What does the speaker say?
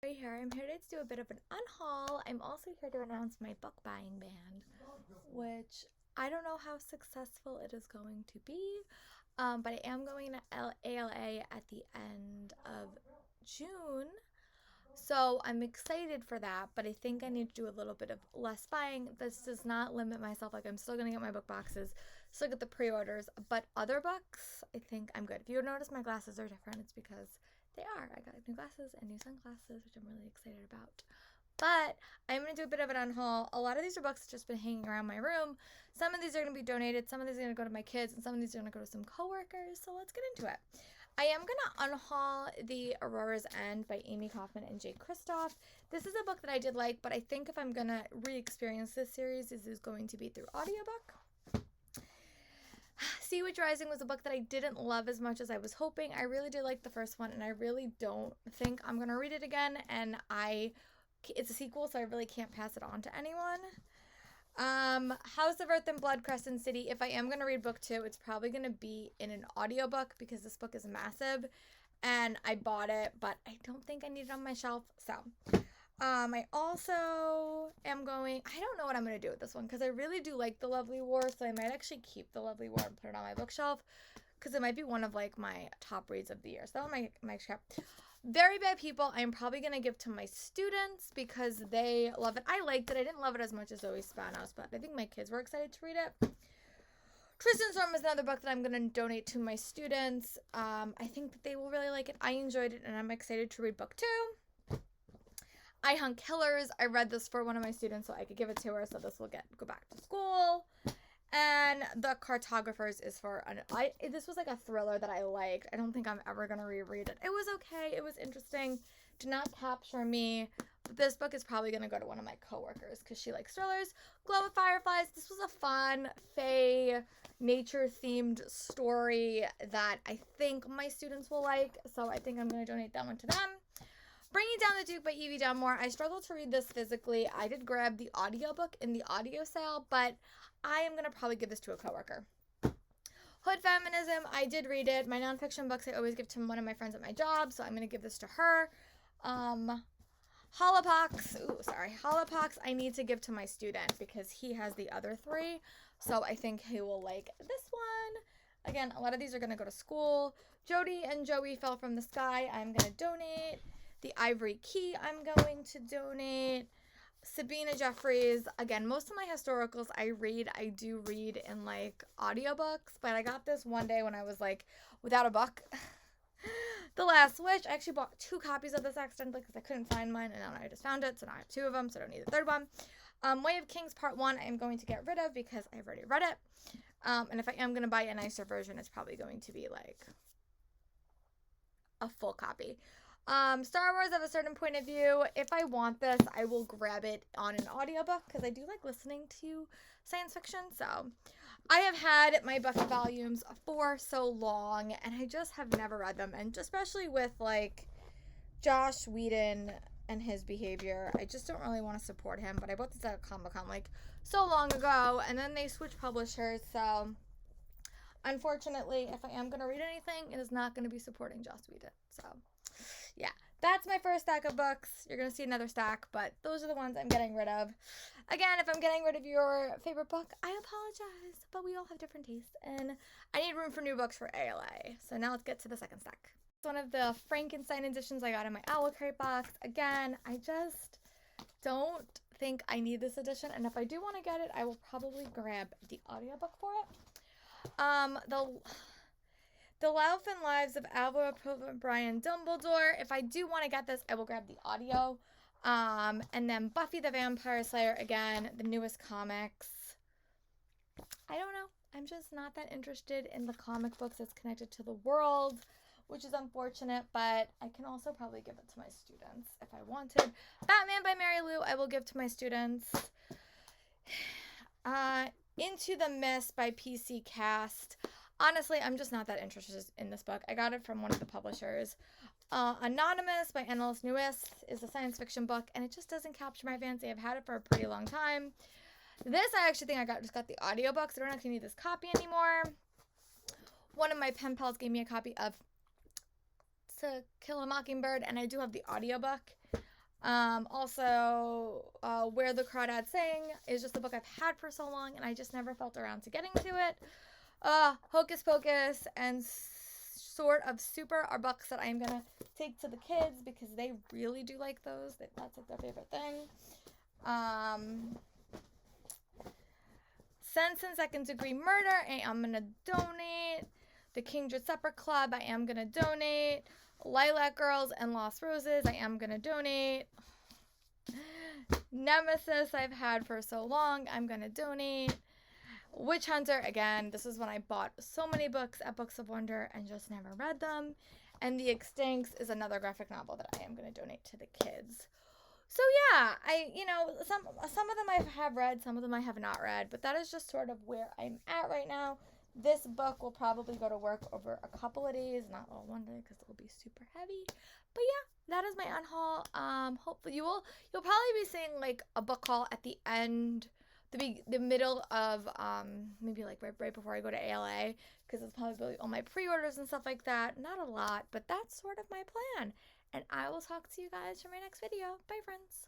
Here. I'm here to do a bit of an unhaul. I'm also here to announce my book buying ban, which I don't know how successful it is going to be, but I am going to ALA at the end of June, so I'm excited for that, but I think I need to do a little bit of less buying. This does not limit myself. Like, I'm still going to get my book boxes, still get the pre-orders, but other books, I think I'm good. If you notice my glasses are different, it's because they are. I got new glasses and new sunglasses, which I'm really excited about. But I'm going to do a bit of an unhaul. A lot of these are books that just been hanging around my room. Some of these are going to be donated. Some of these are going to go to my kids. And some of these are going to go to some coworkers. So let's get into it. I am going to unhaul The Aurora's End by Amy Kaufman and Jake Kristoff. This is a book that I did like, but I think if I'm going to re-experience this series, this is going to be through audiobook. Sea Witch Rising was a book that I didn't love as much as I was hoping. I really did like the first one, and I really don't think I'm going to read it again, and it's a sequel, so I really can't pass it on to anyone. House of Earth and Blood, Crescent City. If I am going to read book 2, it's probably going to be in an audiobook because this book is massive, and I bought it, but I don't think I need it on my shelf, so... I also am I don't know what I'm going to do with this one because I really do like The Lovely War, so I might actually keep The Lovely War and put it on my bookshelf because it might be one of like my top reads of the year. So that one might scrap. Very Bad People, I'm probably going to give to my students because they love it. I liked it. I didn't love it as much as Zoe Spanos, but I think my kids were excited to read it. Tristan Storm is another book that I'm going to donate to my students. I think that they will really like it. I enjoyed it, and I'm excited to read book 2. I Hunt Killers. I read this for one of my students so I could give it to her, so this will go back to school. And The Cartographers is this was like a thriller that I liked. I don't think I'm ever going to reread it. It was okay. It was interesting. Did not capture me. But this book is probably going to go to one of my coworkers because she likes thrillers. Glow of Fireflies. This was a fun, fae, nature-themed story that I think my students will like, so I think I'm going to donate that one to them. Bringing Down the Duke by Evie Dunmore. I struggled to read this physically. I did grab the audiobook in the audio sale, but I am going to probably give this to a coworker. Hood Feminism. I did read it. My nonfiction books I always give to one of my friends at my job, so I'm going to give this to her. Holopox. Holopox I need to give to my student because he has the other 3, so I think he will like this one. Again, a lot of these are going to go to school. Jody and Joey Fell from the Sky. I'm going to donate. The Ivory Key, I'm going to donate. Sabina Jeffries. Again, most of my historicals I do read in like audiobooks, but I got this one day when I was like without a book. The Last Witch. I actually bought 2 copies of this accidentally because I couldn't find mine, and now I just found it, so now I have 2 of them, so I don't need the 3rd one. Way of Kings Part 1 I am going to get rid of because I've already read it. And if I am going to buy a nicer version, it's probably going to be like a full copy. Star Wars of a Certain Point of View. If I want this, I will grab it on an audiobook because I do like listening to science fiction. So I have had my Buffy volumes for so long, and I just have never read them. And especially with like Joss Whedon and his behavior, I just don't really want to support him. But I bought this at Comic-Con like so long ago, and then they switched publishers. So unfortunately, if I am going to read anything, it is not going to be supporting Joss Whedon. So yeah, that's my first stack of books. You're going to see another stack, but those are the ones I'm getting rid of. Again, if I'm getting rid of your favorite book, I apologize, but we all have different tastes, and I need room for new books for ALA. So now let's get to the second stack. It's one of the Frankenstein editions I got in my Owl Crate box. Again, I just don't think I need this edition, and if I do want to get it, I will probably grab the audiobook for it. The Life and Lives of Albert Brian Dumbledore. If I do want to get this, I will grab the audio. And then Buffy the Vampire Slayer, again, the newest comics. I don't know. I'm just not that interested in the comic books that's connected to the world, which is unfortunate, but I can also probably give it to my students if I wanted. Batman by Mary Lou, I will give to my students. Into the Mist by PC Cast. Honestly, I'm just not that interested in this book. I got it from one of the publishers. Anonymous by Annalise Newis is a science fiction book, and it just doesn't capture my fancy. I've had it for a pretty long time. This I actually think I just got the audiobook, so I don't actually need this copy anymore. One of my pen pals gave me a copy of To Kill a Mockingbird, and I do have the audiobook. Also, Where the Crawdads Sing is just a book I've had for so long, and I just never felt around to getting to it. Hocus Pocus and Sort of Super are books that I'm gonna take to the kids because they really do like those. That's like their favorite thing. Sense and Second Degree Murder, I am gonna donate. The Kindred Supper Club, I am gonna donate. Lilac Girls and Lost Roses, I am gonna donate. Nemesis, I've had for so long, I'm gonna donate. Witch Hunter, again, this is when I bought so many books at Books of Wonder and just never read them. And The Extincts is another graphic novel that I am going to donate to the kids. So yeah, some of them I have read, some of them I have not read, but that is just sort of where I'm at right now. This book will probably go to work over a couple of days, not all one day because it will be super heavy. But yeah, that is my unhaul. Hopefully you'll probably be seeing like a book haul at the end, the middle of maybe like right before I go to ALA, because it's probably all my pre-orders and stuff like that. Not a lot, but that's sort of my plan. And I will talk to you guys for my next video. Bye, friends.